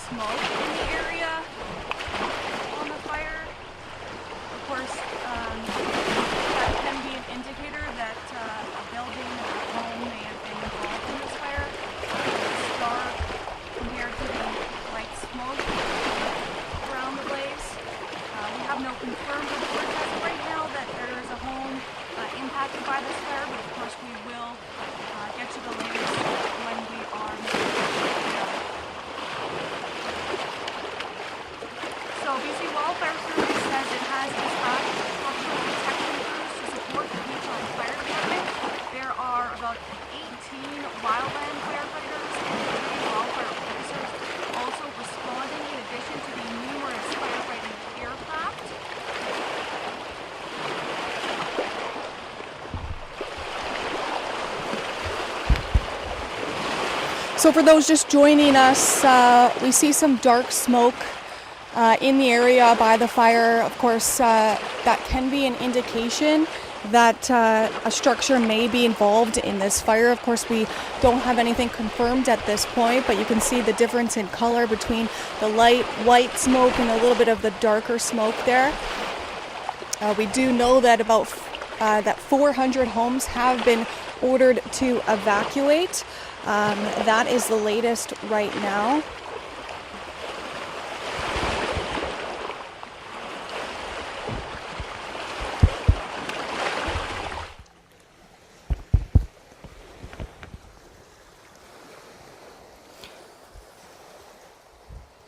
smoke in the area on the fire. Of course, that can be an indicator that a building or a home may have been involved in this fire. It's dark compared to the light smoke around the blaze. We have no confirmed reports as of right now that there is a home impacted by this fire, but of course we will get to the latest when we are there. So BC Wildfire Service says it has dispatched structural protection crews to support the Peachland Fire Department. There are about 18 wildland firefighters and 3 wildfire officers also responding in addition to the numerous firefighting aircraft. So for those just joining us, we see some dark smoke in the area by the fire. Of course, that can be an indication that a structure may be involved in this fire. Of course, we don't have anything confirmed at this point, but you can see the difference in color between the light white smoke and a little bit of the darker smoke there. We do know that that 400 homes have been ordered to evacuate. That is the latest right now.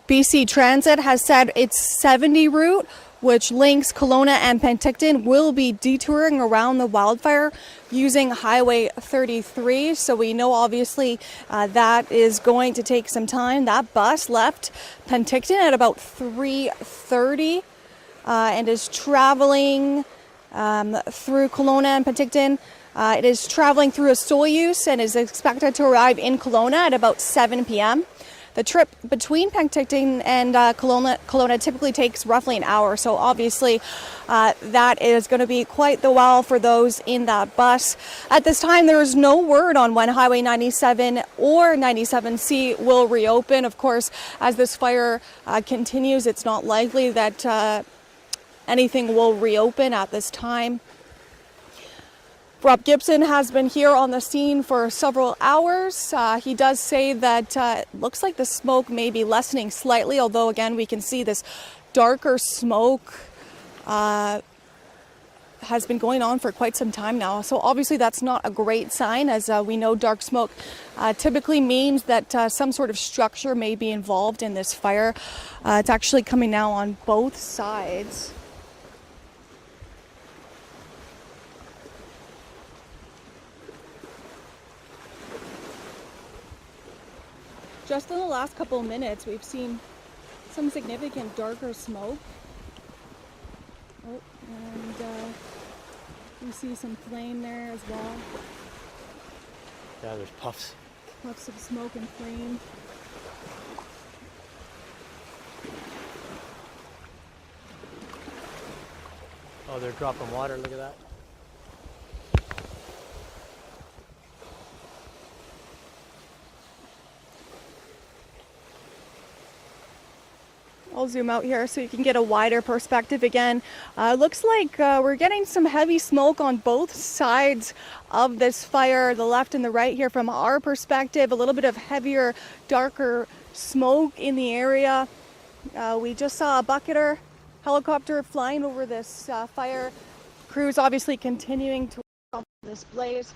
BC Transit has said its 70 route, which links Kelowna and Penticton, will be detouring around the wildfire using Highway 33. So we know obviously that is going to take some time. That bus left Penticton at about 3:30 and is traveling through Kelowna and Penticton. It is traveling through a Soyuz and is expected to arrive in Kelowna at about 7 p.m. The trip between Penticton and Kelowna typically takes roughly an hour, so obviously that is going to be quite the while for those in that bus. At this time, there is no word on when Highway 97 or 97C will reopen. Of course, as this fire continues, it's not likely that anything will reopen at this time. Rob Gibson has been here on the scene for several hours. He does say that it looks like the smoke may be lessening slightly, although again we can see this darker smoke has been going on for quite some time now. So obviously that's not a great sign, as we know dark smoke typically means that some sort of structure may be involved in this fire. It's actually coming now on both sides. Just in the last couple of minutes, we've seen some significant darker smoke. Oh, and you see some flame there as well. Yeah, there's puffs. Puffs of smoke and flame. Oh, they're dropping water, look at that. I'll zoom out here so you can get a wider perspective again. Looks like we're getting some heavy smoke on both sides of this fire, the left and the right here from our perspective. A little bit of heavier, darker smoke in the area. We just saw a bucketer helicopter flying over this fire. Crews obviously continuing to work on this blaze.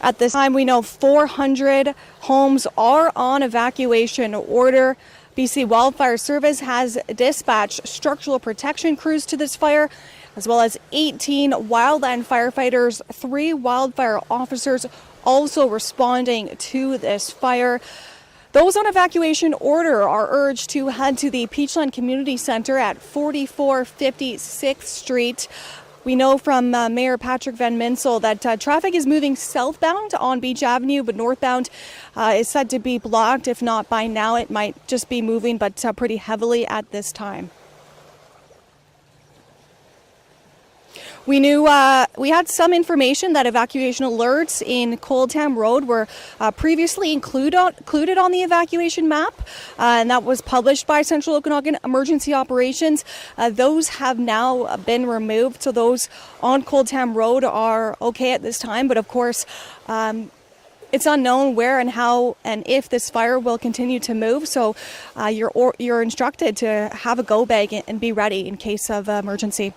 At this time, we know 400 homes are on evacuation order. BC Wildfire Service has dispatched structural protection crews to this fire, as well as 18 wildland firefighters, 3 wildfire officers also responding to this fire. Those on evacuation order are urged to head to the Peachland Community Centre at 4456th Street. We know from Mayor Patrick Van Minsel that traffic is moving southbound on Beach Avenue, but northbound is said to be blocked. If not by now, it might just be moving, but pretty heavily at this time. We knew we had some information that evacuation alerts in Coldham Road were previously included on the evacuation map, and that was published by Central Okanagan Emergency Operations. Those have now been removed, so those on Coldham Road are okay at this time. But of course, it's unknown where and how and if this fire will continue to move. So you're instructed to have a go bag and be ready in case of emergency.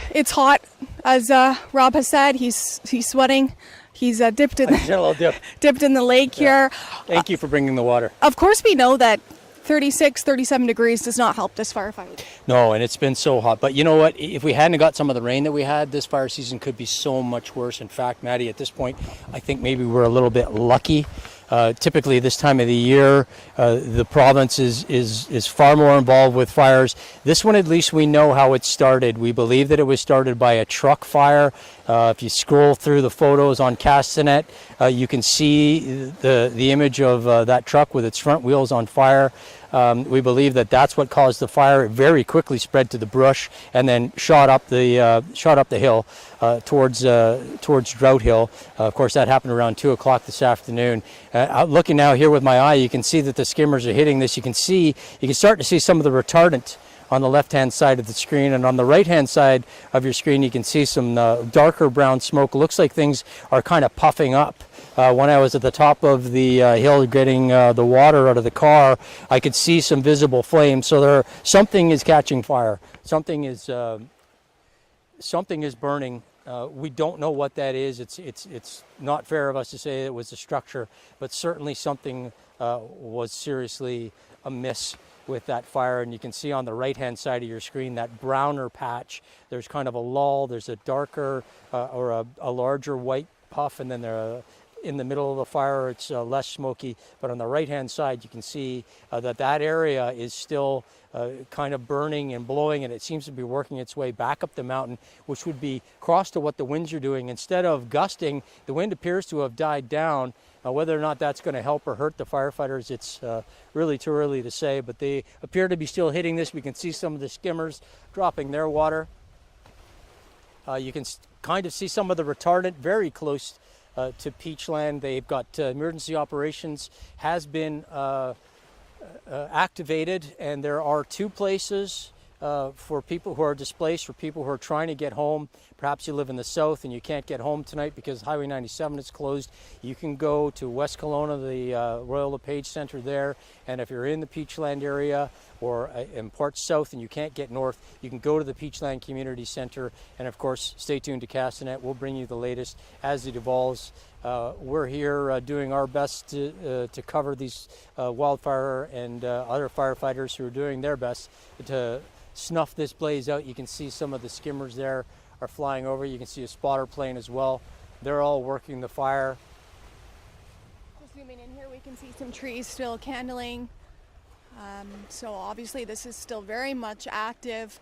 It's hot, as Rob has said. He's sweating. He's dipped in dipped in the lake here. Thank you for bringing the water. Of course, we know that 36, 37 degrees does not help this firefight. No, and it's been so hot. But you know what? If we hadn't got some of the rain that we had, this fire season could be so much worse. In fact, Maddie, at this point, I think maybe we're a little bit lucky. Typically this time of the year, the province is far more involved with fires. This one, at least we know how it started. We believe that it was started by a truck fire. If you scroll through the photos on Castanet, you can see the image of that truck with its front wheels on fire. We believe that that's what caused the fire. It very quickly spread to the brush and then shot up the hill towards Drought Hill. Of course, that happened around 2 o'clock this afternoon. Looking now here with my eye, you can see that the skimmers are hitting this. You can start to see some of the retardant on the left-hand side of the screen, and on the right-hand side of your screen, you can see some darker brown smoke. It looks like things are kind of puffing up. When I was at the top of the hill getting the water out of the car, I could see some visible flames. So something is catching fire. Something is burning. We don't know what that is. It's not fair of us to say it was a structure, but certainly something was seriously amiss with that fire. And you can see on the right-hand side of your screen that browner patch. There's kind of a lull. There's a darker or a larger white puff, and then in the middle of the fire, it's less smoky. But on the right-hand side, you can see that area is still kind of burning and blowing, and it seems to be working its way back up the mountain, which would be cross to what the winds are doing. Instead of gusting, the wind appears to have died down. Whether or not that's going to help or hurt the firefighters, it's really too early to say, but they appear to be still hitting this. We can see some of the skimmers dropping their water. You can kind of see some of the retardant very close to Peachland. They've got emergency operations has been activated, and there are 2 places for people who are displaced, for people who are trying to get home. Perhaps you live in the south and you can't get home tonight because Highway 97 is closed. You can go to West Kelowna, the Royal LePage Centre there, and if you're in the Peachland area or in parts south and you can't get north, you can go to the Peachland Community Centre. And of course, stay tuned to Castanet. We'll bring you the latest as it evolves. We're here doing our best to cover these wildfire and other firefighters who are doing their best to snuff this blaze out. You can see some of the skimmers there are flying over. You can see a spotter plane as well. They're all working the fire. Just zooming in here, we can see some trees still candling. So obviously this is still very much active.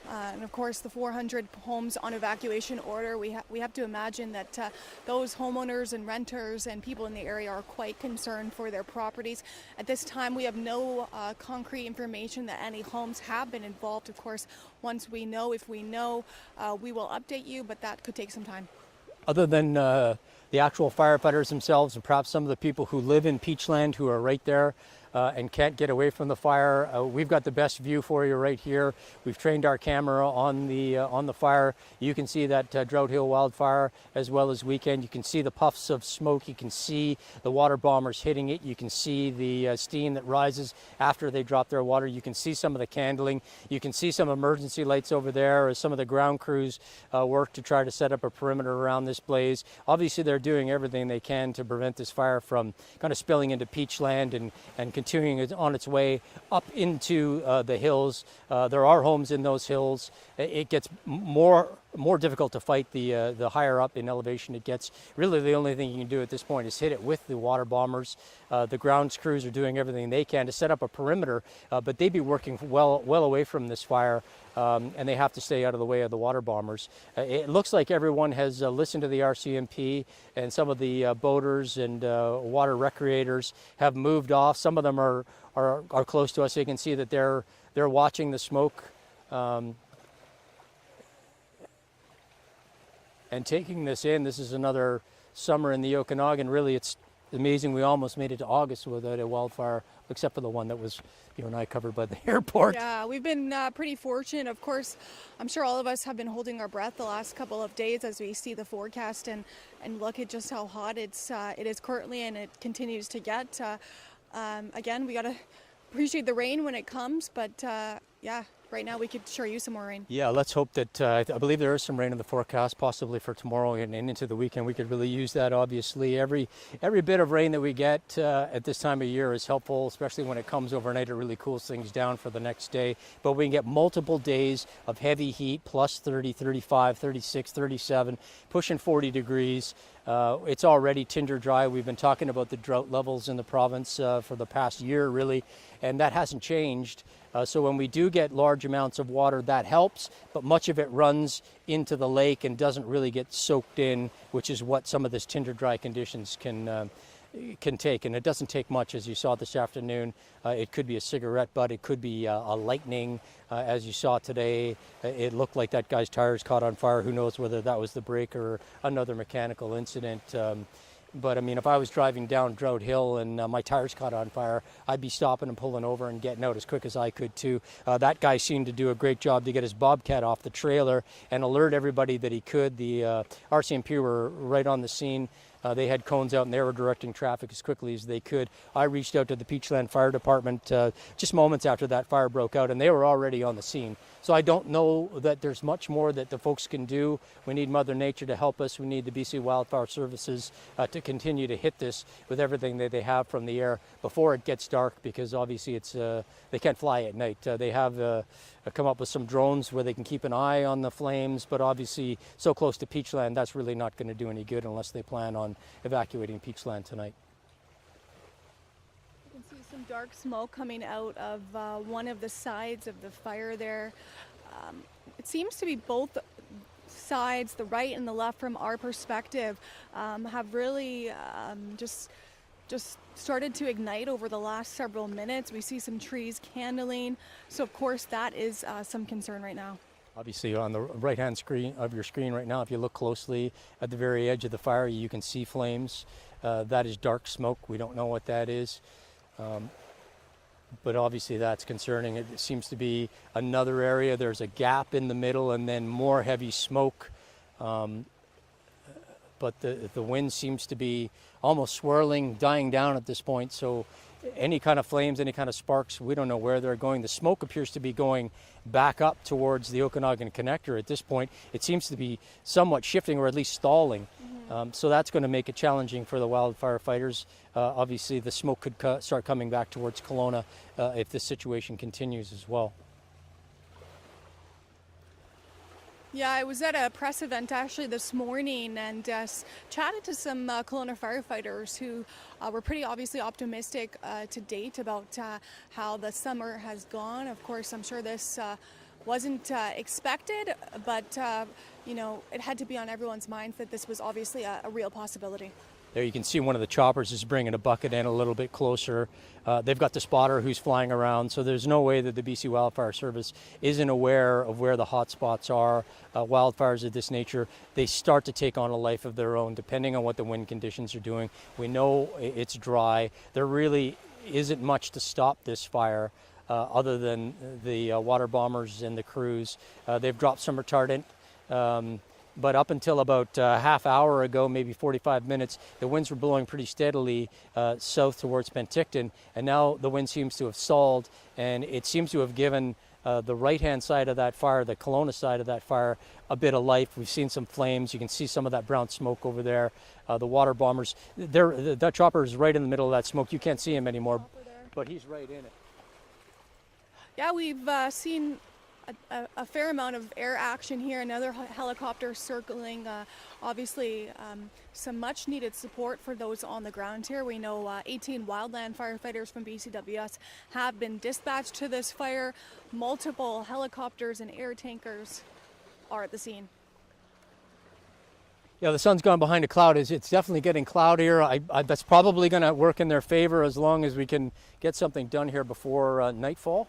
And of course, the 400 homes on evacuation order, we have to imagine that those homeowners and renters and people in the area are quite concerned for their properties. At this time, we have no concrete information that any homes have been involved. Of course, once we know, if we know, we will update you, but that could take some time. Other than the actual firefighters themselves and perhaps some of the people who live in Peachland who are right there and can't get away from the fire, we've got the best view for you right here. We've trained our camera on the fire. You can see that Drought Hill wildfire as well as weekend. You can see the puffs of smoke. You can see the water bombers hitting it. You can see the steam that rises after they drop their water. You can see some of the candling. You can see some emergency lights over there as some of the ground crews work to try to set up a perimeter around this blaze. Obviously, they're doing everything they can to prevent this fire from kind of spilling into Peachland and continuing it on its way up into the hills. There are homes in those hills. It gets more more difficult to fight the higher up in elevation it gets. Really, the only thing you can do at this point is hit it with the water bombers. The ground crews are doing everything they can to set up a perimeter, but they'd be working well away from this fire, and they have to stay out of the way of the water bombers. It looks like everyone has listened to the RCMP, and some of the boaters and water recreators have moved off. Some of them are close to us, so you can see that they're watching the smoke. And taking this in. This is another summer in the Okanagan. Really, it's amazing we almost made it to August without a wildfire, except for the one that was you and I covered by the airport. Yeah, we've been pretty fortunate. Of course, I'm sure all of us have been holding our breath the last couple of days as we see the forecast and look at just how hot it is currently, and it continues to get. Again, we got to appreciate the rain when it comes, but yeah, right now we could sure use some more rain. Yeah, let's hope that, I believe there is some rain in the forecast, possibly for tomorrow and into the weekend. We could really use that, obviously. Every bit of rain that we get at this time of year is helpful, especially when it comes overnight. It really cools things down for the next day. But we can get multiple days of heavy heat, plus 30, 35, 36, 37, pushing 40 degrees. It's already tinder dry. We've been talking about the drought levels in the province for the past year, really, and that hasn't changed. So when we do get large amounts of water, that helps, but much of it runs into the lake and doesn't really get soaked in, which is what some of this tinder dry conditions can take. And it doesn't take much, as you saw this afternoon. It could be a cigarette butt, it could be a lightning, as you saw today. It looked like that guy's tires caught on fire. Who knows whether that was the brake or another mechanical incident. But I mean, if I was driving down Drought Hill and my tires caught on fire, I'd be stopping and pulling over and getting out as quick as I could too. That guy seemed to do a great job to get his Bobcat off the trailer and alert everybody that he could. The RCMP were right on the scene. They had cones out and they were directing traffic as quickly as they could. I reached out to the Peachland Fire Department just moments after that fire broke out, and they were already on the scene. So I don't know that there's much more that the folks can do. We need Mother Nature to help us. We need the BC Wildfire Services to continue to hit this with everything that they have from the air before it gets dark, because obviously it's they can't fly at night. They have come up with some drones where they can keep an eye on the flames, but obviously so close to Peachland, that's really not going to do any good unless they plan on evacuating Peachland tonight. You can see some dark smoke coming out of one of the sides of the fire there. It seems to be both sides, the right and the left from our perspective, have really just started to ignite over the last several minutes. We see some trees candling, so of course that is some concern right now. Obviously on the right-hand screen of your screen right now, if you look closely at the very edge of the fire, you can see flames. That is dark smoke. We don't know what that is. But obviously that's concerning. It seems to be another area. There's a gap in the middle and then more heavy smoke. But the wind seems to be almost swirling, dying down at this point. So any kind of flames, any kind of sparks, we don't know where they're going. The smoke appears to be going back up towards the Okanagan connector at this point. It seems to be somewhat shifting or at least stalling. So that's going to make it challenging for the wildfire fighters. Obviously the smoke could start coming back towards Kelowna if this situation continues as well. Yeah, I was at a press event actually this morning and chatted to some Kelowna firefighters who were pretty obviously optimistic to date about how the summer has gone. Of course, I'm sure this wasn't expected, but you know, it had to be on everyone's minds that this was obviously a real possibility. There you can see one of the choppers is bringing a bucket in a little bit closer. They've got the spotter who's flying around, so there's no way that the BC Wildfire Service isn't aware of where the hot spots are. Wildfires of this nature, they start to take on a life of their own depending on what the wind conditions are doing. We know it's dry. There really isn't much to stop this fire other than the water bombers and the crews. They've dropped some retardant. But up until about a half hour ago, maybe 45 minutes, the winds were blowing pretty steadily south towards Penticton, and now the wind seems to have stalled, and it seems to have given the right-hand side of that fire, the Kelowna side of that fire, a bit of life. We've seen some flames. You can see some of that brown smoke over there. The water bombers, that chopper is right in the middle of that smoke. You can't see him anymore, but he's right in it. Yeah, we've seen a fair amount of air action here. Another helicopter circling. Obviously, some much needed support for those on the ground here. We know 18 wildland firefighters from BCWS have been dispatched to this fire. Multiple helicopters and air tankers are at the scene. Yeah, the sun's gone behind a cloud. It's definitely getting cloudier. That's probably going to work in their favor as long as we can get something done here before nightfall.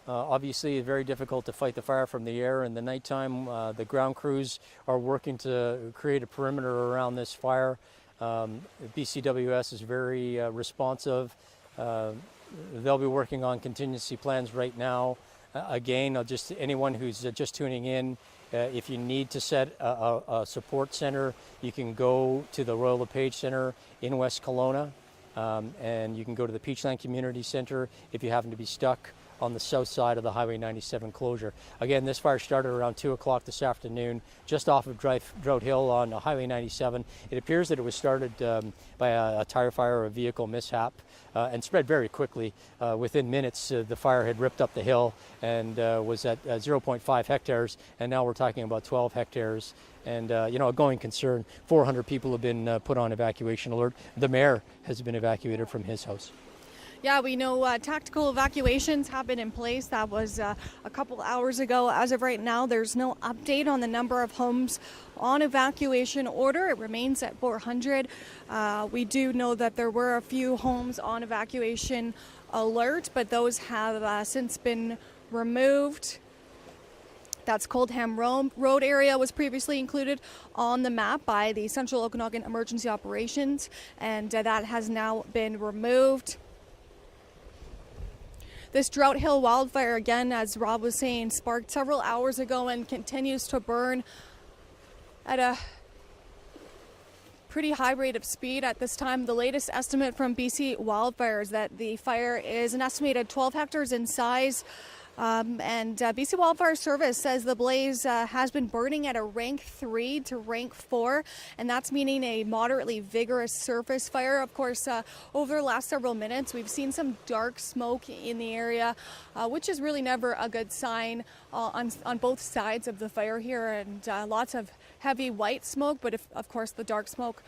Obviously, it's very difficult to fight the fire from the air in the nighttime. The ground crews are working to create a perimeter around this fire. BCWS is very responsive. They'll be working on contingency plans right now. Again, just anyone who's just tuning in, if you need to set a support center, you can go to the Royal LePage Center in West Kelowna, and you can go to the Peachland Community Center if you happen to be stuck on the south side of the Highway 97 closure. Again, this fire started around 2 o'clock this afternoon, just off of Drought Hill on Highway 97. It appears that it was started by a tire fire or a vehicle mishap and spread very quickly. Within minutes, the fire had ripped up the hill and was at 0.5 hectares, and now we're talking about 12 hectares. And, a going concern. 400 people have been put on evacuation alert. The mayor has been evacuated from his house. Yeah, we know tactical evacuations have been in place. That was a couple hours ago. As of right now, there's no update on the number of homes on evacuation order. It remains at 400. We do know that there were a few homes on evacuation alert, but those have since been removed. That's Coldham Road area was previously included on the map by the Central Okanagan Emergency Operations, and that has now been removed. This Drought Hill wildfire, again, as Rob was saying, sparked several hours ago and continues to burn at a pretty high rate of speed at this time. The latest estimate from BC Wildfire is that the fire is an estimated 12 hectares in size. And BC Wildfire Service says the blaze has been burning at a rank 3 to rank 4, and that's meaning a moderately vigorous surface fire. Of course, over the last several minutes, we've seen some dark smoke in the area, which is really never a good sign on both sides of the fire here, and lots of heavy white smoke, but of course the dark smoke,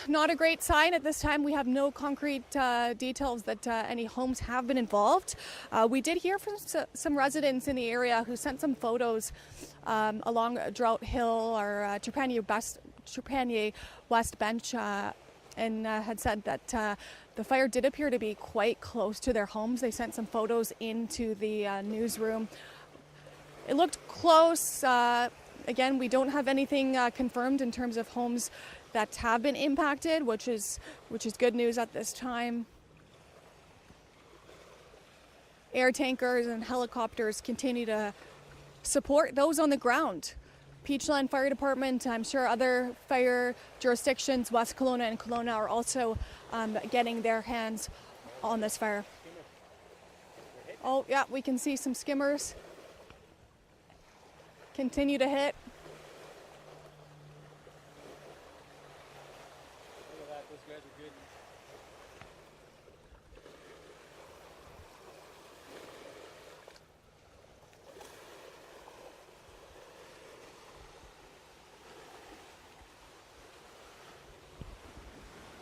not a great sign. At this time, we have no concrete details that any homes have been involved. We did hear from some residents in the area who sent some photos along Drought Hill or Trepanier West Bench and had said that the fire did appear to be quite close to their homes. They sent some photos into the newsroom. It looked close. Again, we don't have anything confirmed in terms of homes that have been impacted, which is good news at this time. Air tankers and helicopters continue to support those on the ground. Peachland Fire Department, I'm sure other fire jurisdictions, West Kelowna and Kelowna, are also getting their hands on this fire. Oh yeah, we can see some skimmers continue to hit. Those guys are good.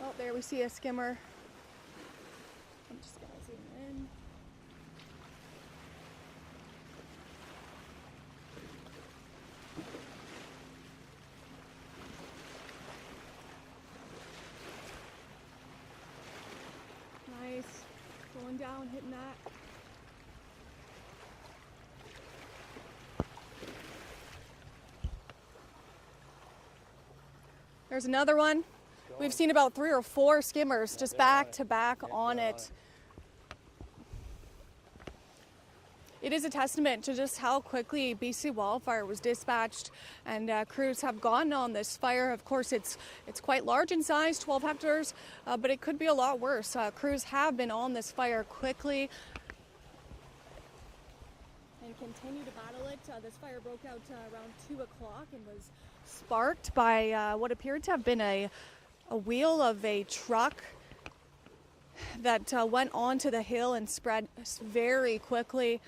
Oh, there we see a skimmer. I'm just gonna zoom in. Nice. Going down, hitting that. There's another one. We've seen about 3 or 4 skimmers just back to back on it. It is a testament to just how quickly BC Wildfire was dispatched, and crews have gone on this fire. Of course, it's quite large in size, 12 hectares, but it could be a lot worse. Crews have been on this fire quickly and continue to battle it. This fire broke out around 2 o'clock and was sparked by what appeared to have been a wheel of a truck that went onto the hill and spread very quickly.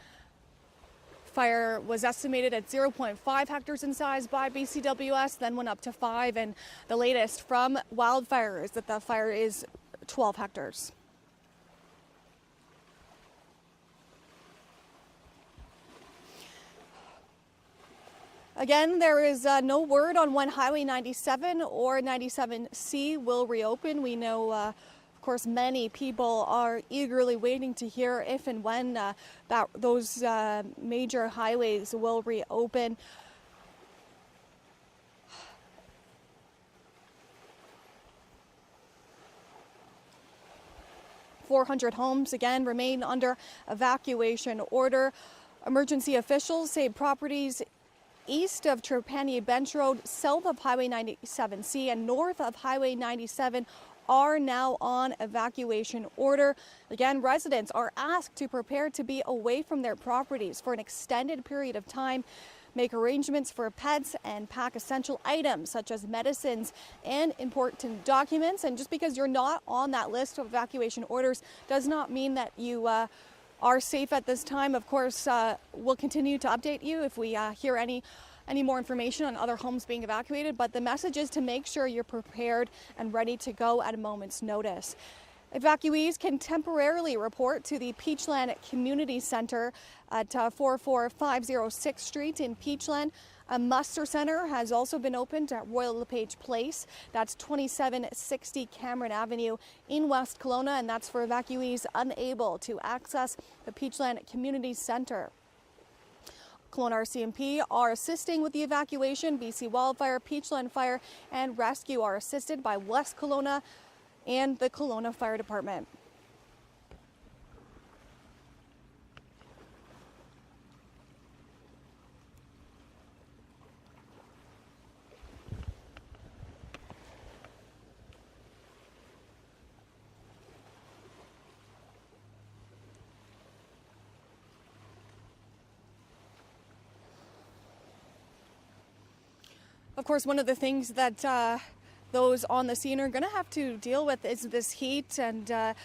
Fire was estimated at 0.5 hectares in size by BCWS, then went up to 5, and the latest from Wildfire is that the fire is 12 hectares. Again, there is no word on when Highway 97 or 97C will reopen. We know, of course, many people are eagerly waiting to hear if and when those major highways will reopen. .400 homes, again, remain under evacuation order. Emergency officials say properties east of Trapani Bench Road, south of Highway 97C, and north of Highway 97 are now on evacuation order. Again, residents are asked to prepare to be away from their properties for an extended period of time, make arrangements for pets, and pack essential items such as medicines and important documents. And just because you're not on that list of evacuation orders does not mean that you are safe at this time. Of course, we'll continue to update you if we hear any more information on other homes being evacuated, but the message is to make sure you're prepared and ready to go at a moment's notice. Evacuees can temporarily report to the Peachland Community Center at 44506 Street in Peachland. A muster center has also been opened at Royal LePage Place. That's 2760 Cameron Avenue in West Kelowna, and that's for evacuees unable to access the Peachland Community Center. Kelowna RCMP are assisting with the evacuation. BC Wildfire, Peachland Fire, and Rescue are assisted by West Kelowna and the Kelowna Fire Department. Of course, one of the things that those on the scene are going to have to deal with is this heat, and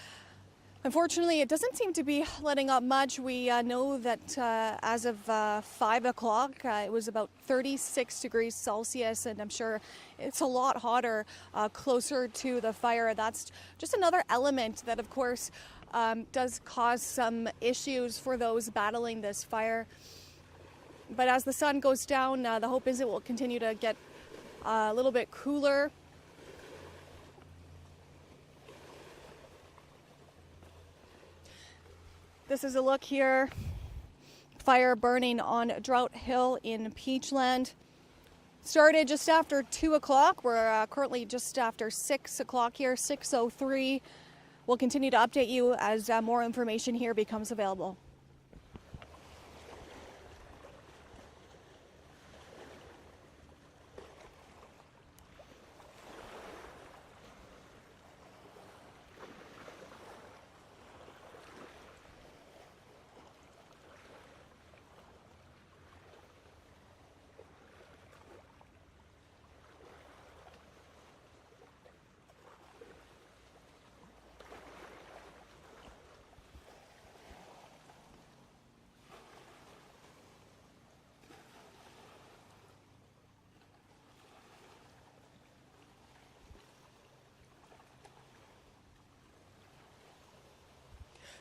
unfortunately it doesn't seem to be letting up much. We know that as of 5 o'clock it was about 36 degrees Celsius, and I'm sure it's a lot hotter closer to the fire. That's just another element that, of course, does cause some issues for those battling this fire. But as the sun goes down, the hope is it will continue to get a little bit cooler. This is a look here. Fire burning on Drought Hill in Peachland. Started just after 2 o'clock. We're currently just after 6 o'clock here, 6:03. We'll continue to update you as more information here becomes available.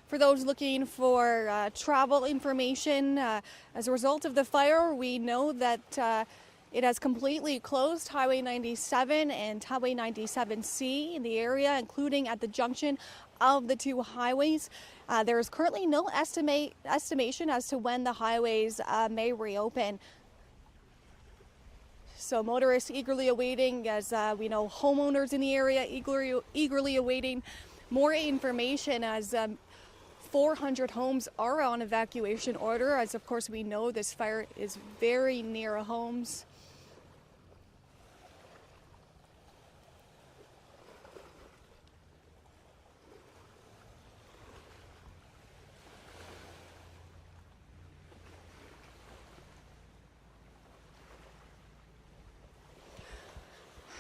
For those looking for travel information, as a result of the fire, we know that it has completely closed Highway 97 and Highway 97C in the area, including at the junction of the two highways. There is currently no estimation as to when the highways may reopen. So motorists eagerly awaiting, as we know homeowners in the area eagerly awaiting more information, as 400 homes are on evacuation order, as of course we know this fire is very near homes.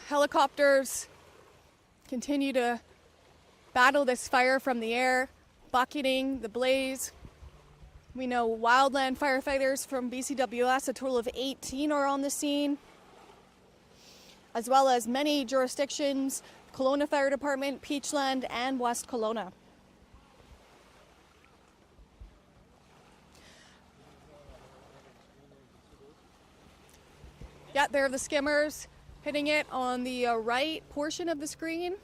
Helicopters continue to battle this fire from the air, bucketing the blaze. We know wildland firefighters from BCWS, a total of 18 are on the scene, as well as many jurisdictions, Kelowna Fire Department, Peachland, and West Kelowna. Yeah, there are the skimmers hitting it on the right portion of the screen.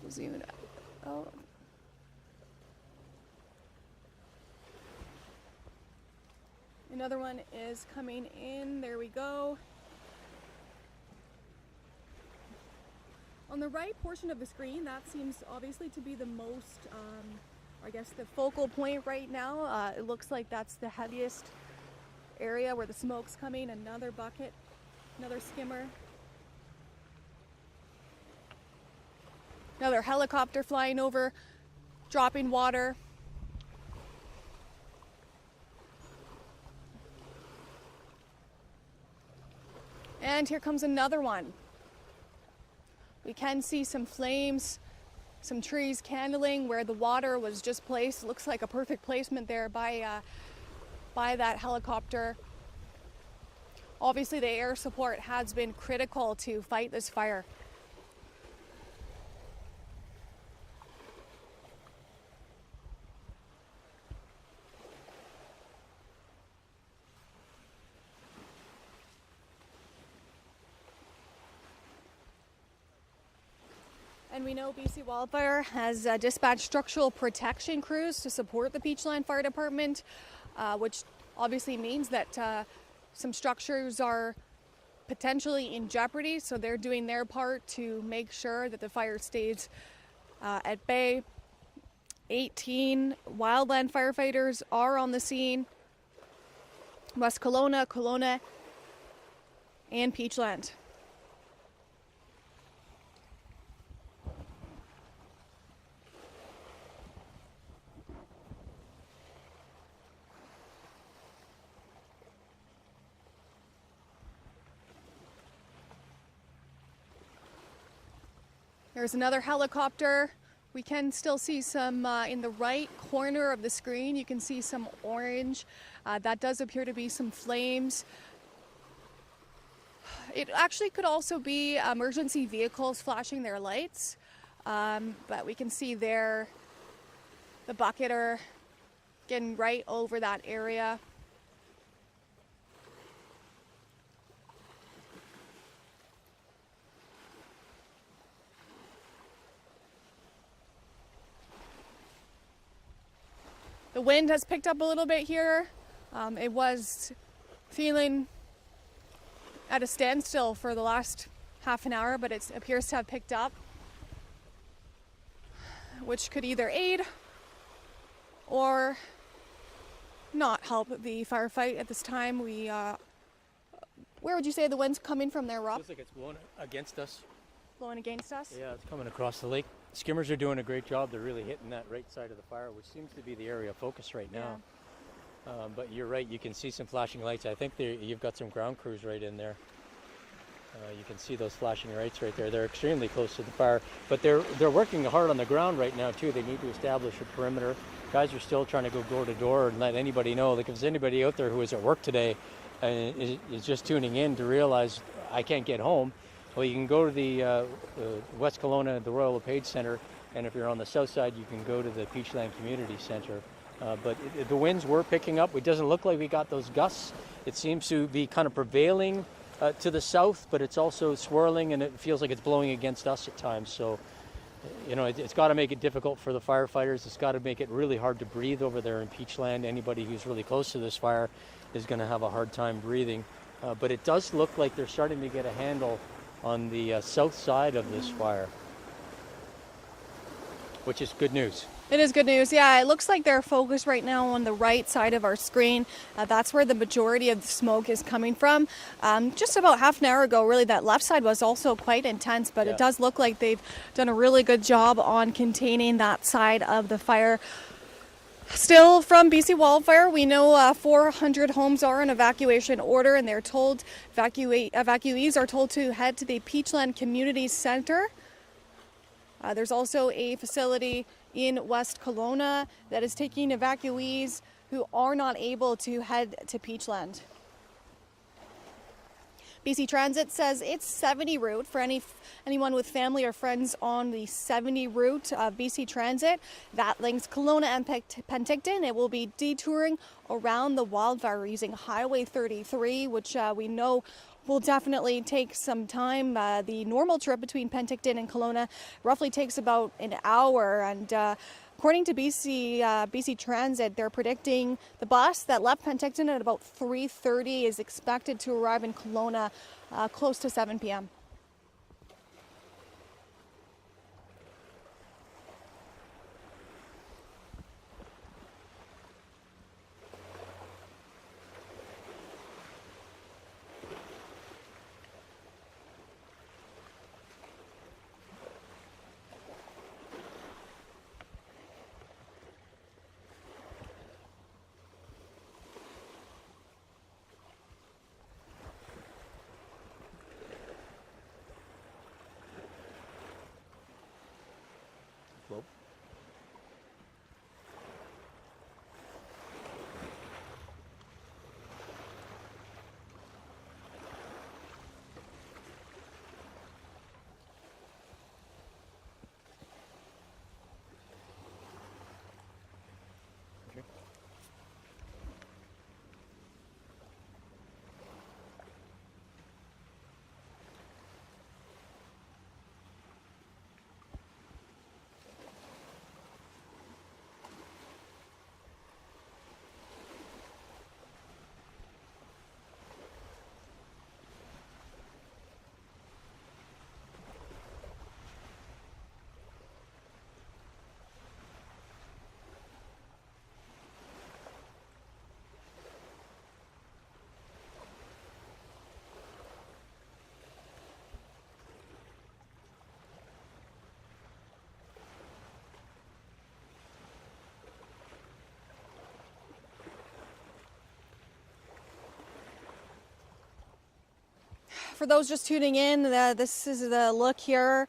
We'll zoom it out. Another one is coming in. There we go. On the right portion of the screen, that seems obviously to be the most, I guess, the focal point right now. It looks like that's the heaviest area where the smoke's coming. Another bucket, another skimmer. Another helicopter flying over, dropping water. And here comes another one. We can see some flames, some trees candling where the water was just placed. Looks like a perfect placement there by that helicopter. Obviously, the air support has been critical to fight this fire. And we know BC Wildfire has dispatched structural protection crews to support the Peachland Fire Department, which obviously means that some structures are potentially in jeopardy. So they're doing their part to make sure that the fire stays at bay. 18 wildland firefighters are on the scene. West Kelowna, Kelowna, and Peachland. There's another helicopter. We can still see some in the right corner of the screen. You can see some orange. That does appear to be some flames. It actually could also be emergency vehicles flashing their lights. But we can see there the bucketer getting right over that area. The wind has picked up a little bit here. It was feeling at a standstill for the last half an hour, but it appears to have picked up, which could either aid or not help the firefight at this time. Where would you say the wind's coming from there, Rob? Feels like it's blowing against us. Blowing against us? Yeah, it's coming across the lake. Skimmers are doing a great job. They're really hitting that right side of the fire, which seems to be the area of focus right now. Yeah. But you're right, you can see some flashing lights. I think you've got some ground crews right in there. You can see those flashing lights right there. They're extremely close to the fire, but they're working hard on the ground right now too. They need to establish a perimeter. Guys are still trying to go door to door and let anybody know. Like if there's anybody out there who is at work today and is just tuning in to realize I can't get home, well, you can go to the West Kelowna, the Royal LePage Centre, and if you're on the south side, you can go to the Peachland Community Centre. But the winds were picking up. It doesn't look like we got those gusts. It seems to be kind of prevailing to the south, but it's also swirling, and it feels like it's blowing against us at times. So, you know, it's got to make it difficult for the firefighters. It's got to make it really hard to breathe over there in Peachland. Anybody who's really close to this fire is going to have a hard time breathing. But it does look like they're starting to get a handle on the south side of this fire, which is good news. It is good news. Yeah, it looks like they're focused right now on the right side of our screen. That's where the majority of the smoke is coming from. Just about half an hour ago, really, that left side was also quite intense, but It does look like they've done a really good job on containing that side of the fire. Still from BC Wildfire, we know 400 homes are in evacuation order, and they're told evacuees are told to head to the Peachland Community Center. There's also a facility in West Kelowna that is taking evacuees who are not able to head to Peachland. BC Transit says it's 70 route for anyone with family or friends on the 70 route of BC Transit that links Kelowna and Penticton. It will be detouring around the wildfire using Highway 33, which we know will definitely take some time. The normal trip between Penticton and Kelowna roughly takes about an hour, and according to BC Transit, they're predicting the bus that left Penticton at about 3:30 is expected to arrive in Kelowna close to 7 p.m. Well, okay. For those just tuning in, this is the look here.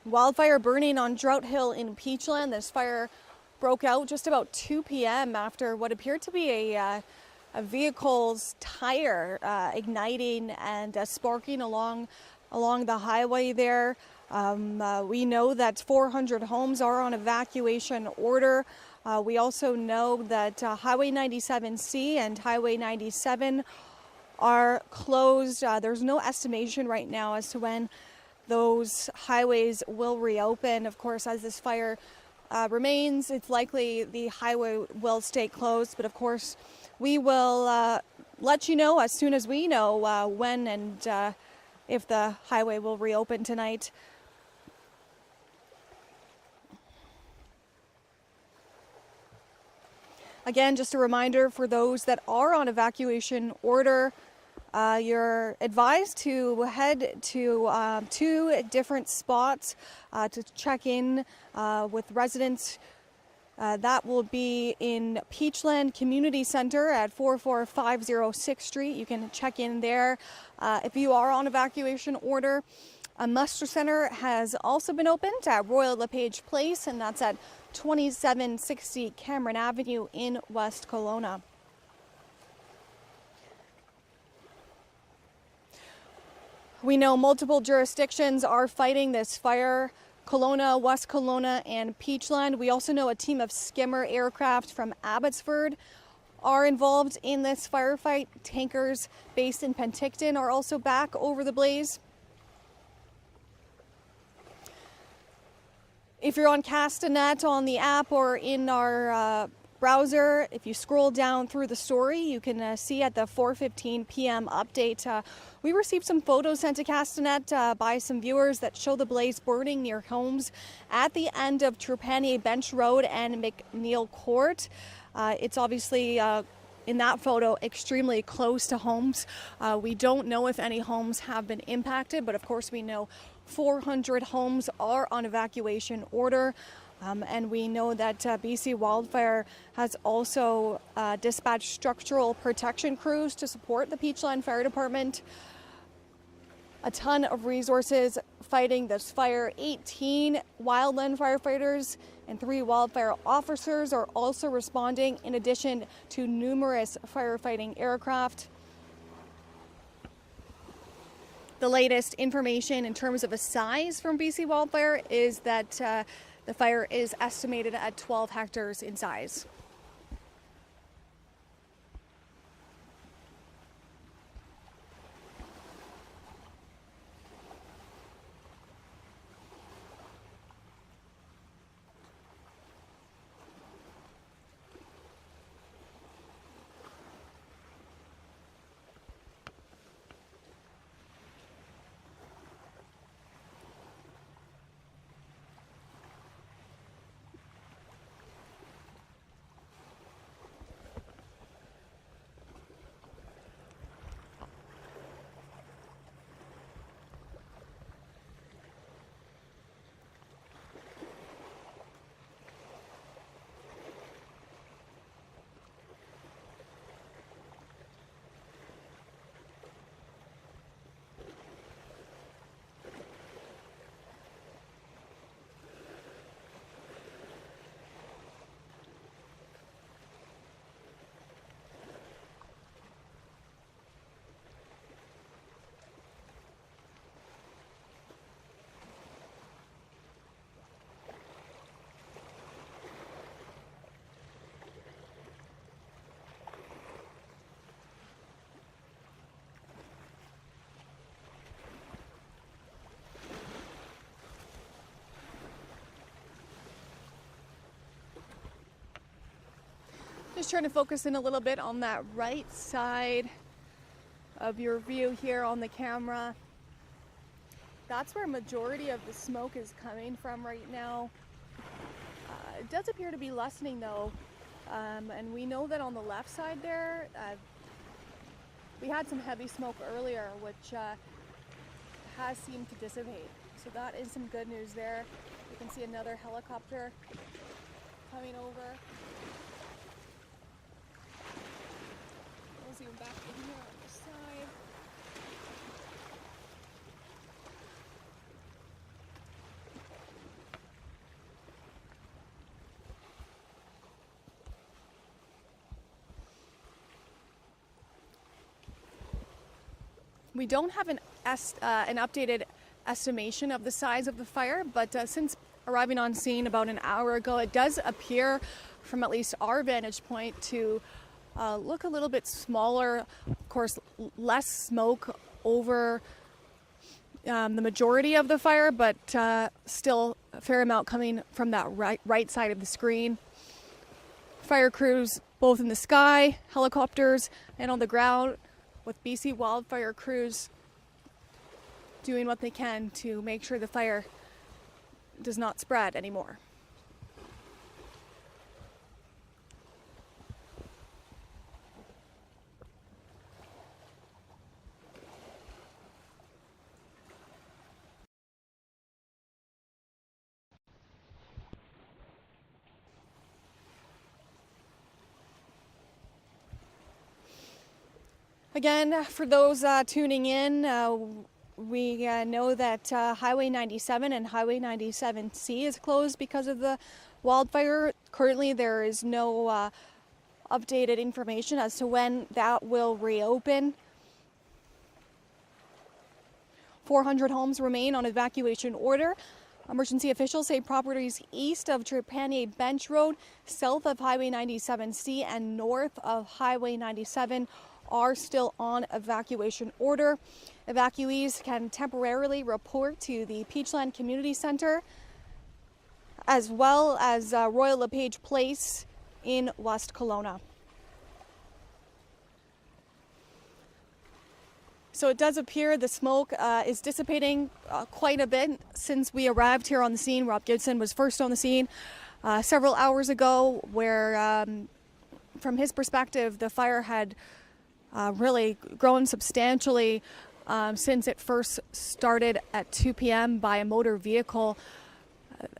Wildfire burning on Drought Hill in Peachland. This fire broke out just about 2 p.m. after what appeared to be a vehicle's tire igniting and sparking along the highway there. We know that 400 homes are on evacuation order. We also know that Highway 97C and Highway 97 are closed. There's no estimation right now as to when those highways will reopen. Of course, as this fire remains, it's likely the highway will stay closed. But of course, we will let you know as soon as we know when and if the highway will reopen tonight. Again, just a reminder for those that are on evacuation order, you're advised to head to 2 different spots to check in with residents. That will be in Peachland Community Center at 44506 6th Street. You can check in there. If you are on evacuation order, a muster center has also been opened at Royal LePage Place, and that's at 2760 Cameron Avenue in West Kelowna. We know multiple jurisdictions are fighting this fire. Kelowna, West Kelowna, and Peachland. We also know a team of skimmer aircraft from Abbotsford are involved in this firefight. Tankers based in Penticton are also back over the blaze. If you're on Castanet on the app or in our browser, if you scroll down through the story, you can see at the 4:15 p.m. update. We received some photos sent to Castanet by some viewers that show the blaze burning near homes at the end of Trepanier Bench Road and McNeil Court. It's obviously in that photo extremely close to homes. We don't know if any homes have been impacted, but of course we know 400 homes are on evacuation order. And we know that BC Wildfire has also dispatched structural protection crews to support the Peachland Fire Department. A ton of resources fighting this fire. 18 wildland firefighters and 3 wildfire officers are also responding, in addition to numerous firefighting aircraft. The latest information in terms of a size from BC Wildfire is that the fire is estimated at 12 hectares in size. Just trying to focus in a little bit on that right side of your view here on the camera. That's where majority of the smoke is coming from right now. It does appear to be lessening though, and we know that on the left side there, we had some heavy smoke earlier, which has seemed to dissipate. So that is some good news there. You can see another helicopter coming over. We'll zoom back in here on the side. We don't have an updated estimation of the size of the fire, but since arriving on scene about an hour ago, it does appear, from at least our vantage point, to look a little bit smaller. Of course, less smoke over the majority of the fire, but still a fair amount coming from that right side of the screen. Fire crews both in the sky, helicopters, and on the ground, with BC Wildfire crews doing what they can to make sure the fire does not spread anymore. Again, for those tuning in, we know that Highway 97 and Highway 97C is closed because of the wildfire. Currently, there is no updated information as to when that will reopen. 400 homes remain on evacuation order. Emergency officials say properties east of Trepanier Bench Road, south of Highway 97C, and north of Highway 97 are still on evacuation order. Evacuees can temporarily report to the Peachland Community Center, as well as Royal LePage Place in West Kelowna. So it does appear the smoke is dissipating quite a bit since we arrived here on the scene. Rob Gibson was first on the scene several hours ago, where from his perspective, the fire had really grown substantially since it first started at 2 p.m. by a motor vehicle.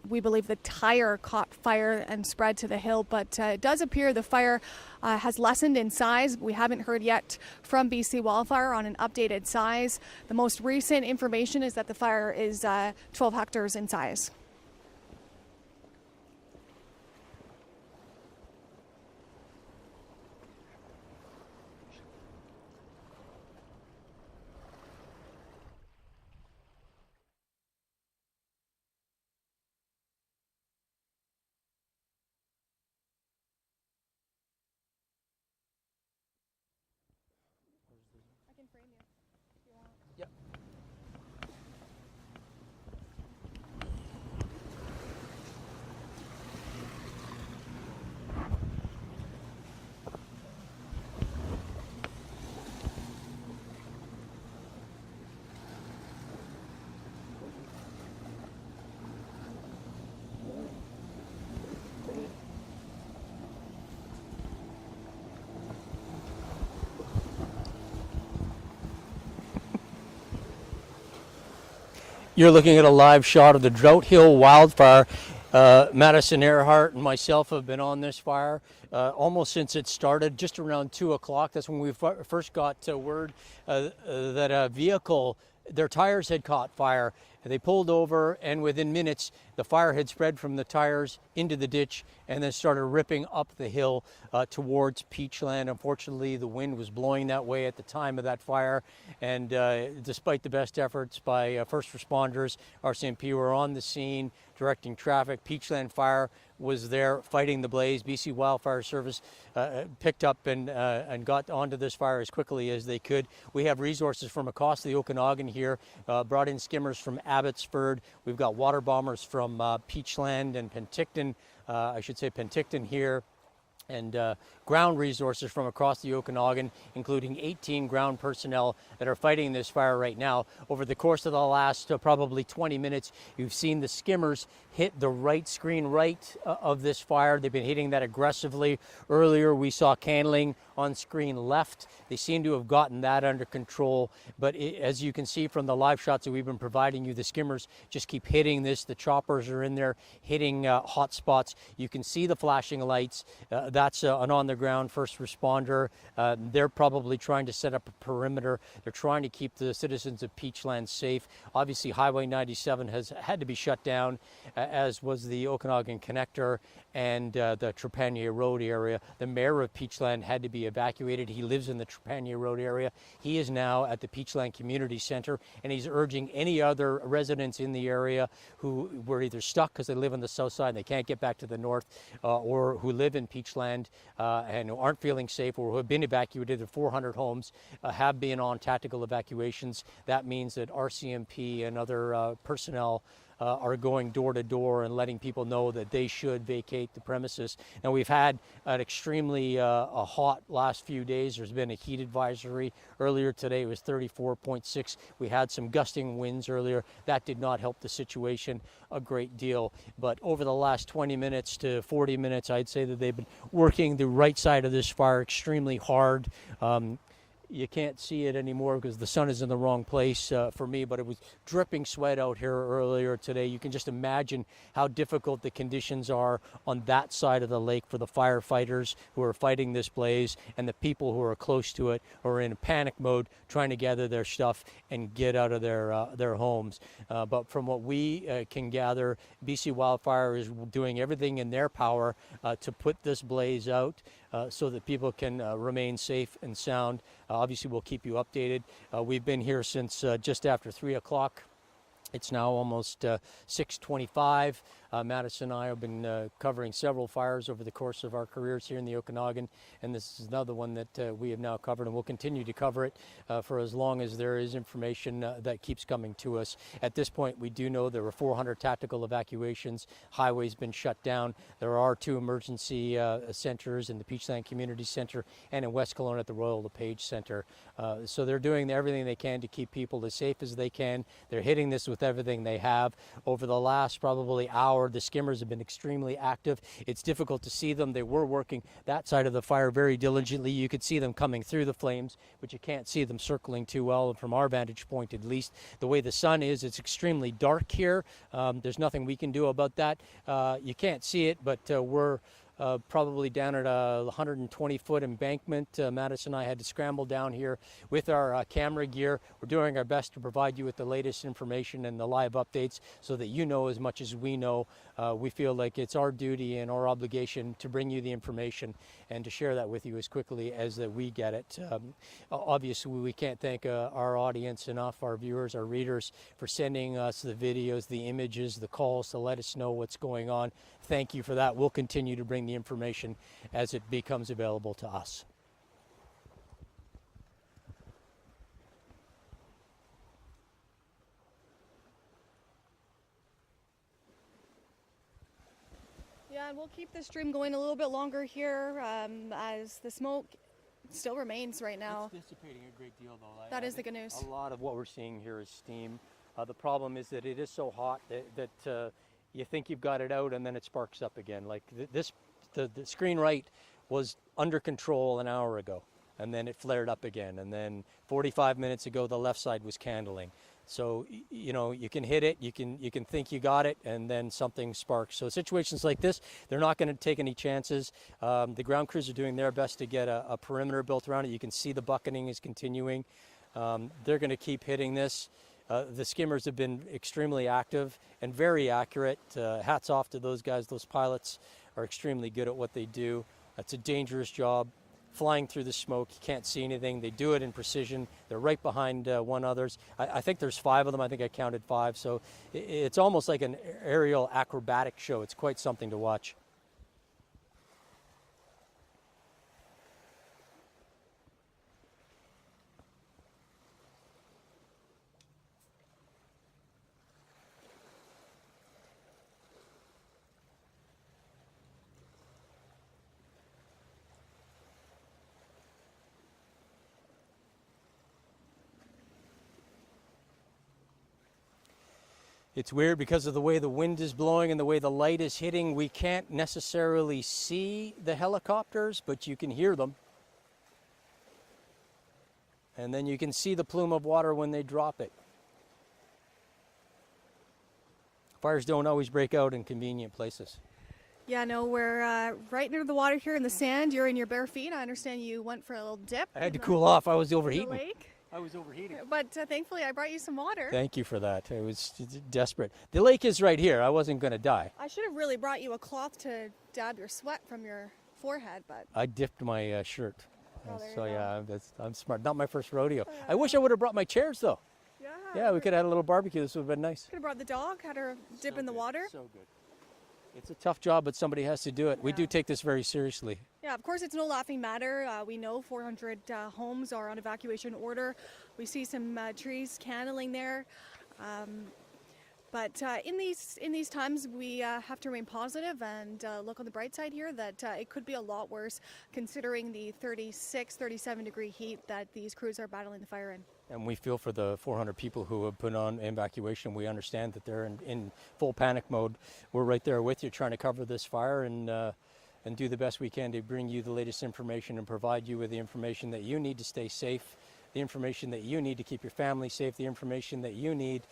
We believe the tire caught fire and spread to the hill, but it does appear the fire has lessened in size. We haven't heard yet from BC Wildfire on an updated size. The most recent information is that the fire is 12 hectares in size. You're looking at a live shot of the Drought Hill wildfire. Madison Earhart and myself have been on this fire almost since it started, just around 2 o'clock. That's when we first got word that a vehicle, their tires had caught fire. They pulled over, and within minutes, the fire had spread from the tires into the ditch and then started ripping up the hill towards Peachland. Unfortunately, the wind was blowing that way at the time of that fire, and despite the best efforts by first responders, RCMP were on the scene directing traffic. Peachland Fire was there fighting the blaze. BC Wildfire Service picked up and got onto this fire as quickly as they could. We have resources from across the Okanagan here, brought in skimmers from Abbotsford. We've got water bombers from Peachland and Penticton, Penticton here, and ground resources from across the Okanagan, including 18 ground personnel that are fighting this fire right now. Over the course of the last probably 20 minutes, you've seen the skimmers hit the right screen right of this fire. They've been hitting that aggressively. Earlier, we saw candling on screen left. They seem to have gotten that under control, but as you can see from the live shots that we've been providing you, the skimmers just keep hitting this. The choppers are in there hitting hot spots. You can see the flashing lights. That's an on-the-ground first responder. They're probably trying to set up a perimeter. They're trying to keep the citizens of Peachland safe. Obviously, Highway 97 has had to be shut down, as was the Okanagan Connector and the Trepanier Road area. The mayor of Peachland had to be evacuated. He lives in the Trepanier Road area. He is now at the Peachland Community Center, and he's urging any other residents in the area who were either stuck because they live on the south side and they can't get back to the north, or who live in Peachland and who aren't feeling safe or who have been evacuated. The 400 homes have been on tactical evacuations. That means that RCMP and other personnel are going door to door and letting people know that they should vacate the premises. Now, we've had an extremely a hot last few days. There's been a heat advisory. Earlier today it was 34.6. We had some gusting winds earlier. That did not help the situation a great deal. But over the last 20 minutes to 40 minutes, I'd say that they've been working the right side of this fire extremely hard. You can't see it anymore because the sun is in the wrong place for me, but it was dripping sweat out here earlier today. You can just imagine how difficult the conditions are on that side of the lake for the firefighters who are fighting this blaze and the people who are close to it, who are in panic mode trying to gather their stuff and get out of their homes. But from what we can gather, BC Wildfire is doing everything in their power to put this blaze out so that people can remain safe and sound. Obviously, we'll keep you updated. We've been here since just after 3 o'clock. It's now almost 6:25. Madison and I have been covering several fires over the course of our careers here in the Okanagan, and this is another one that we have now covered, and we'll continue to cover it for as long as there is information that keeps coming to us. At this point, we do know there were 400 tactical evacuations. Highway's been shut down. There are 2 emergency centers in the Peachland Community Center and in West Kelowna at the Royal LePage Center. So they're doing everything they can to keep people as safe as they can. They're hitting this with everything they have. Over the last probably hour, the skimmers have been extremely active. It's difficult to see them. They were working that side of the fire very diligently. You could see them coming through the flames, but you can't see them circling too well. And from our vantage point, at least, the way the sun is, it's extremely dark here. There's nothing we can do about that. You can't see it, but we're probably down at a 120-foot embankment. Madison and I had to scramble down here with our camera gear. We're doing our best to provide you with the latest information and the live updates so that you know as much as we know. We feel like it's our duty and our obligation to bring you the information and to share that with you as quickly as that we get it. Obviously, we can't thank our audience enough, our viewers, our readers, for sending us the videos, the images, the calls to let us know what's going on. Thank you for that. We'll continue to bring the information as it becomes available to us. Yeah, and we'll keep the stream going a little bit longer here as the smoke still remains right now. It's dissipating a great deal, though. That is the good news. A lot of what we're seeing here is steam. The problem is that it is so hot that you think you've got it out and then it sparks up again. Like the screen right was under control an hour ago, and then it flared up again, and then 45 minutes ago the left side was candling. So, you know, you can hit it, you can think you got it, and then something sparks. So situations like this, they're not going to take any chances. The ground crews are doing their best to get a perimeter built around it. You can see the bucketing is continuing. They're going to keep hitting this. The skimmers have been extremely active and very accurate. Hats off to those guys. Those pilots are extremely good at what they do. It's a dangerous job. Flying through the smoke, you can't see anything. They do it in precision. They're right behind one others. I think there's 5 of them. I think I counted 5. So it's almost like an aerial acrobatic show. It's quite something to watch. It's weird because of the way the wind is blowing and the way the light is hitting. We can't necessarily see the helicopters, but you can hear them. And then you can see the plume of water when they drop it. Fires don't always break out in convenient places. Yeah, no, we're right near the water here in the sand. You're in your bare feet. I understand you went for a little dip. I had to cool off. I was The overheating. lake. I was overheating. But thankfully, I brought you some water. Thank you for that. I was desperate. The lake is right here. I wasn't going to die. I should have really brought you a cloth to dab your sweat from your forehead, but I dipped my shirt. Oh, there So you go. yeah, I'm smart. Not my first rodeo. I wish I would have brought my chairs though. Yeah, we could have had a little barbecue. This would have been nice. Could have brought the dog, had her dip in the water. So good. It's a tough job, but somebody has to do it. We Yeah. do take this very seriously. Yeah, of course, it's no laughing matter. We know 400 homes are on evacuation order. We see some trees candling there. But in these times, we have to remain positive and look on the bright side here that it could be a lot worse considering the 36, 37 degree heat that these crews are battling the fire in. And we feel for the 400 people who have put on evacuation. We understand that they're in full panic mode. We're right there with you trying to cover this fire and do the best we can to bring you the latest information and provide you with the information that you need to stay safe, the information that you need to keep your family safe, the information that you need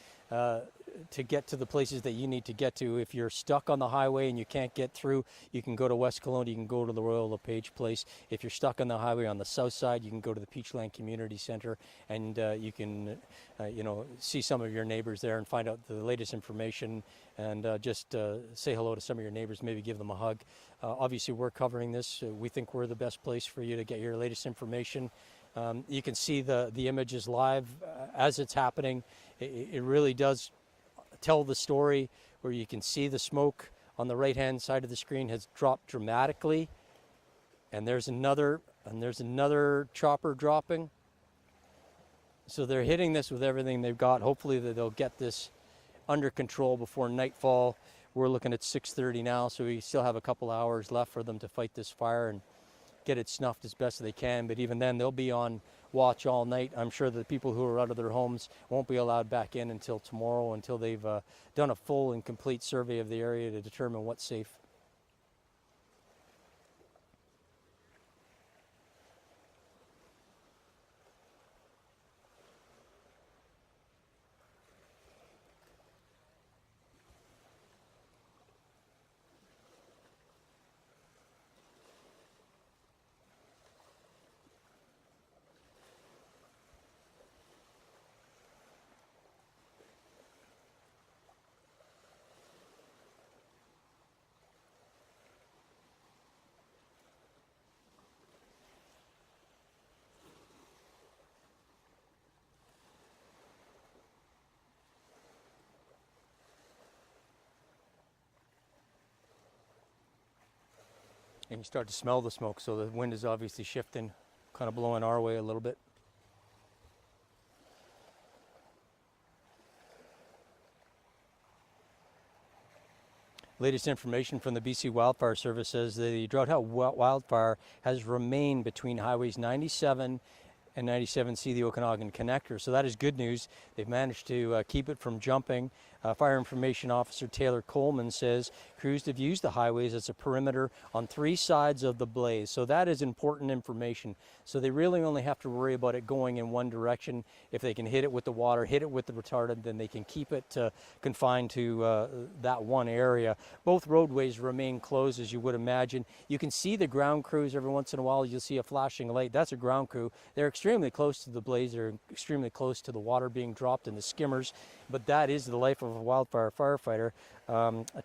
to get to the places that you need to get to. If you're stuck on the highway and you can't get through, you can go to West Kelowna, you can go to the Royal LePage Place. If you're stuck on the highway on the south side, you can go to the Peachland Community Center and you can see some of your neighbors there and find out the latest information and just say hello to some of your neighbors, maybe give them a hug. Obviously, we're covering this. We think we're the best place for you to get your latest information. You can see the images live as it's happening. It really does tell the story where you can see the smoke on the right hand side of the screen has dropped dramatically, and there's another chopper dropping. So they're hitting this with everything they've got. Hopefully they'll get this under control before nightfall. We're looking at 6:30 now, so we still have a couple hours left for them to fight this fire and get it snuffed as best they can. But even then, they'll be on watch all night. I'm sure the people who are out of their homes won't be allowed back in until tomorrow, until they've done a full and complete survey of the area to determine what's safe. And you start to smell the smoke, so the wind is obviously shifting, kind of blowing our way a little bit. Latest information from the BC Wildfire Service says the Drought wildfire has remained between highways 97 and 97C, the Okanagan connector. So that is good news. They've managed to keep it from jumping. Fire Information Officer Taylor Coleman says crews have used the highways as a perimeter on 3 sides of the blaze. So that is important information. So they really only have to worry about it going in one direction. If they can hit it with the water, hit it with the retardant, then they can keep it confined to that one area. Both roadways remain closed, as you would imagine. You can see the ground crews every once in a while. You'll see a flashing light. That's a ground crew. They're extremely close to the blaze. They're extremely close to the water being dropped and the skimmers. But that is the life of a wildfire firefighter.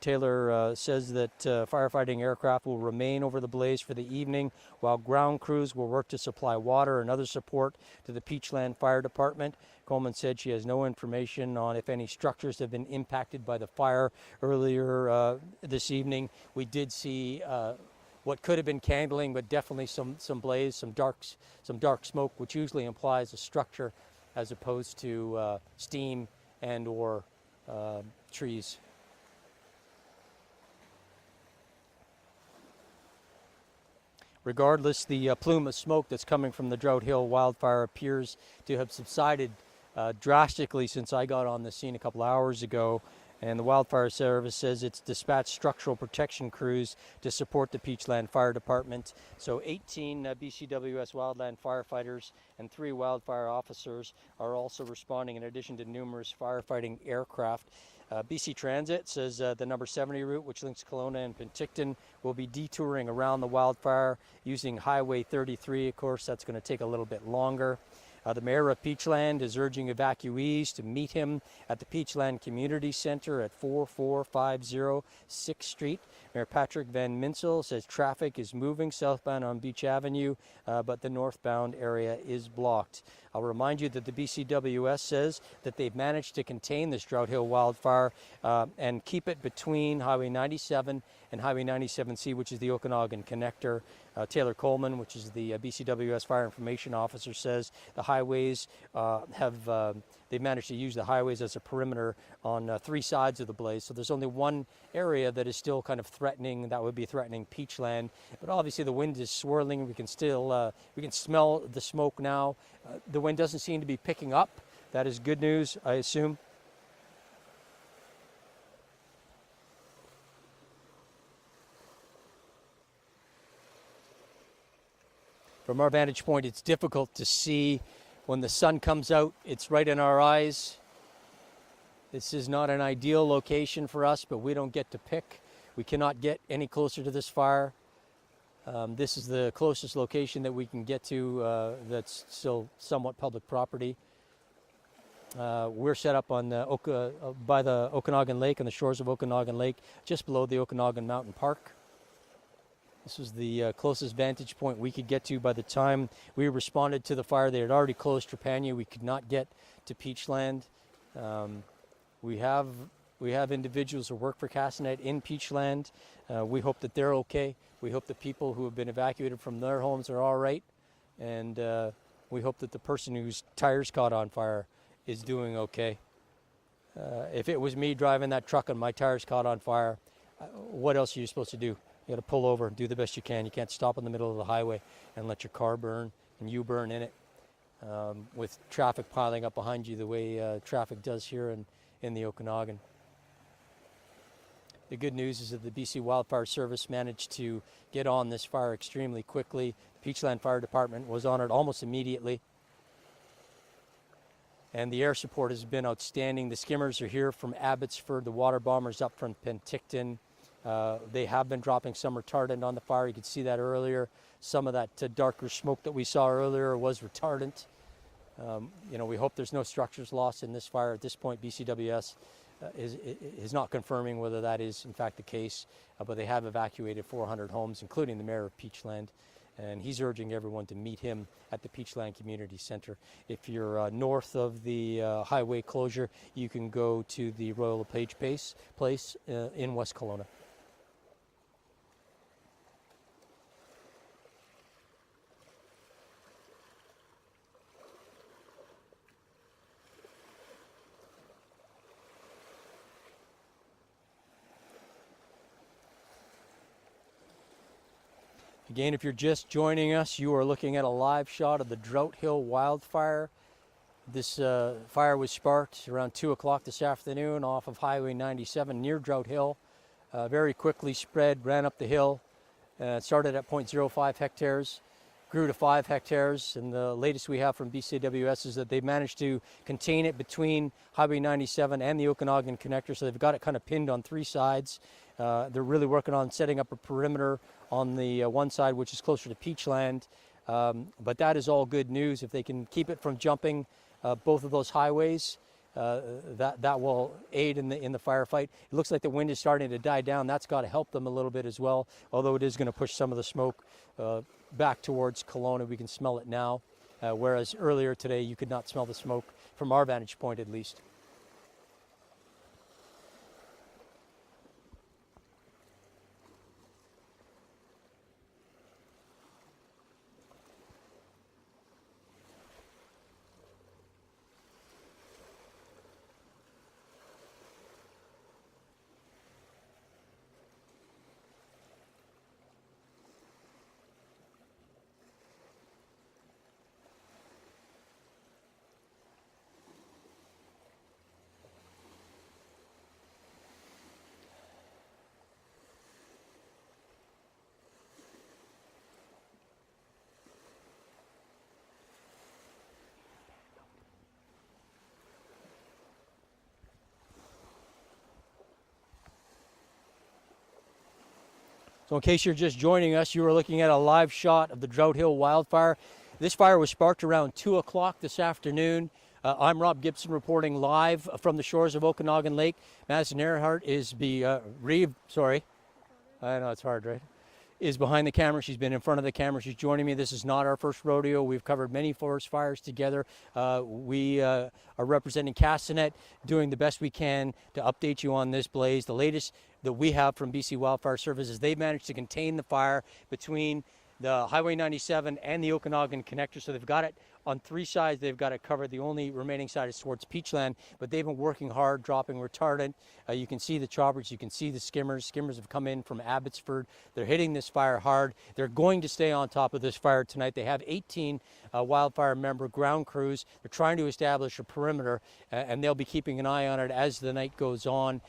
Taylor says that firefighting aircraft will remain over the blaze for the evening, while ground crews will work to supply water and other support to the Peachland Fire Department. Coleman said she has no information on if any structures have been impacted by the fire. Earlier this evening, we did see what could have been kindling, but definitely some blaze, some dark smoke, which usually implies a structure as opposed to steam and or trees. Regardless, the plume of smoke that's coming from the Drought Hill wildfire appears to have subsided drastically since I got on the scene a couple hours ago. And the Wildfire Service says it's dispatched structural protection crews to support the Peachland Fire Department. So 18 BCWS wildland firefighters and 3 wildfire officers are also responding, in addition to numerous firefighting aircraft. BC Transit says the number 70 route, which links Kelowna and Penticton, will be detouring around the wildfire using Highway 33. Of course, that's going to take a little bit longer. The mayor of Peachland is urging evacuees to meet him at the Peachland Community Center at 4450 6th Street. Mayor Patrick Van Minsel says traffic is moving southbound on Beach Avenue, but the northbound area is blocked. I'll remind you that the BCWS says that they've managed to contain this Drought Hill wildfire and keep it between Highway 97 and Highway 97C, which is the Okanagan connector. Taylor Coleman, which is the BCWS Fire Information Officer, says the highways they've managed to use the highways as a perimeter on 3 sides of the blaze. So there's only one area that is still kind of threatening. That would be threatening Peachland. But obviously the wind is swirling. We can still we can smell the smoke now. The wind doesn't seem to be picking up. That is good news, I assume. From our vantage point, it's difficult to see when the sun comes out. It's right in our eyes. This is not an ideal location for us, but we don't get to pick. We cannot get any closer to this fire. This is the closest location that we can get to that's still somewhat public property. We're set up on by the Okanagan Lake, on the shores of Okanagan Lake, just below the Okanagan Mountain Park. This was the closest vantage point we could get to. By the time we responded to the fire, they had already closed Trepanier. We could not get to Peachland. We have individuals who work for Castanet in Peachland. We hope that they're okay. We hope the people who have been evacuated from their homes are all right. And we hope that the person whose tires caught on fire is doing okay. If it was me driving that truck and my tires caught on fire, what else are you supposed to do? You got to pull over and do the best you can. You can't stop in the middle of the highway and let your car burn and you burn in it. With traffic piling up behind you the way traffic does here in the Okanagan. The good news is that the BC Wildfire Service managed to get on this fire extremely quickly. Peachland Fire Department was on it almost immediately. And the air support has been outstanding. The skimmers are here from Abbotsford, the water bombers up from Penticton. They have been dropping some retardant on the fire. You could see that earlier. Some of that darker smoke that we saw earlier was retardant. We hope there's no structures lost in this fire. At this point, BCWS is not confirming whether that is in fact the case, but they have evacuated 400 homes, including the mayor of Peachland. And he's urging everyone to meet him at the Peachland Community Center. If you're north of the highway closure, you can go to the Royal LePage Place in West Kelowna. Again, if you're just joining us, you are looking at a live shot of the Drought Hill wildfire. This fire was sparked around 2 o'clock this afternoon off of Highway 97 near Drought Hill. Very quickly spread, ran up the hill. Started at 0.05 hectares, grew to 5 hectares, and the latest we have from BCWS is that they've managed to contain it between Highway 97 and the Okanagan connector, so they've got it kind of pinned on 3 sides. They're really working on setting up a perimeter on the one side, which is closer to Peachland. But that is all good news. If they can keep it from jumping both of those highways, that will aid in the firefight. It looks like the wind is starting to die down. That's got to help them a little bit as well, although it is going to push some of the smoke back towards Kelowna. We can smell it now, whereas earlier today you could not smell the smoke from our vantage point at least. So in case you're just joining us, you are looking at a live shot of the Drought Hill wildfire. This fire was sparked around 2 o'clock this afternoon. I'm Rob Gibson reporting live from the shores of Okanagan Lake. Madison Earhart is I know it's hard, right? Is behind the camera. She's been in front of the camera. She's joining me. This is not our first rodeo. We've covered many forest fires together. We are representing Castanet, doing the best we can to update you on this blaze. The latest that we have from BC Wildfire Services, they've managed to contain the fire between the Highway 97 and the Okanagan connector. So they've got it on 3 sides. They've got it covered. The only remaining side is towards Peachland, but they've been working hard, dropping retardant. You can see the choppers. You can see the skimmers. Skimmers have come in from Abbotsford. They're hitting this fire hard. They're going to stay on top of this fire tonight. They have 18 wildfire member ground crews. They're trying to establish a perimeter, and they'll be keeping an eye on it as the night goes on.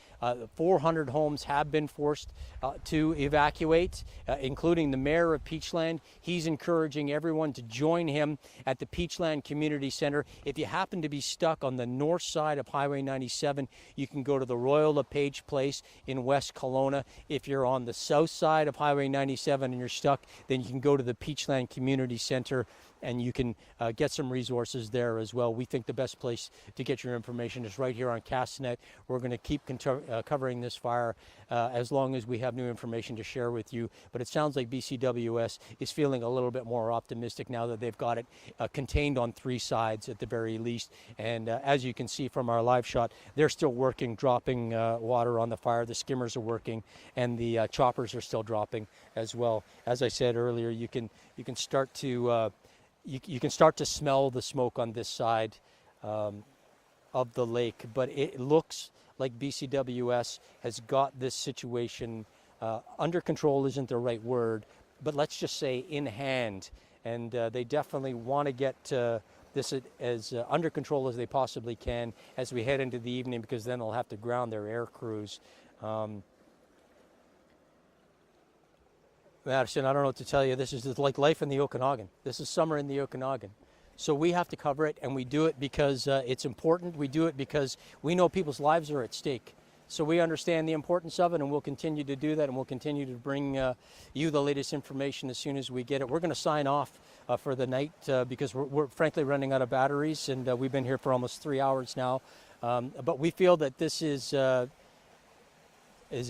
400 homes have been forced to evacuate, including the mayor of Peachland. He's encouraging everyone to join him at the Peachland Community Center. If you happen to be stuck on the north side of Highway 97, you can go to the Royal LePage Place in West Kelowna. If you're on the south side of Highway 97 and you're stuck, then you can go to the Peachland Community Center and you can get some resources there as well. We think the best place to get your information is right here on Castanet. We're going to keep covering this fire as long as we have new information to share with you. But it sounds like BCWS is feeling a little bit more optimistic now that they've got it contained on 3 sides at the very least. And as you can see from our live shot, they're still working, dropping water on the fire. The skimmers are working, and the choppers are still dropping as well. As I said earlier, you can start to you can start to smell the smoke on this side of the lake, but it looks like BCWS has got this situation under control isn't the right word, but let's just say in hand. And they definitely want to get this as under control as they possibly can as we head into the evening, because then they'll have to ground their air crews. Madison, I don't know what to tell you. This is like life in the Okanagan. This is summer in the Okanagan. So we have to cover it, and we do it because it's important. We do it because we know people's lives are at stake. So we understand the importance of it, and we'll continue to do that, and we'll continue to bring you the latest information as soon as we get it. We're going to sign off for the night because we're frankly running out of batteries, and we've been here for almost 3 hours now. But we feel that this is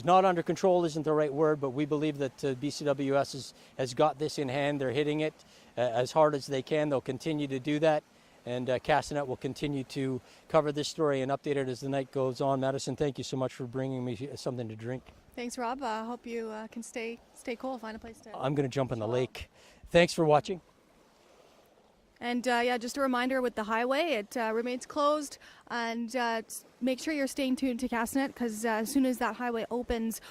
not under control isn't the right word, but we believe that BCWS has got this in hand. They're hitting it as hard as they can. They'll continue to do that. And Castanet will continue to cover this story and update it as the night goes on. Madison, thank you so much for bringing me something to drink. Thanks, Rob. I hope you can stay cool, find a place to... I'm going to jump in the lake. Thanks for watching. And yeah, just a reminder with the highway, it remains closed. And make sure you're staying tuned to Castanet, because as soon as that highway opens,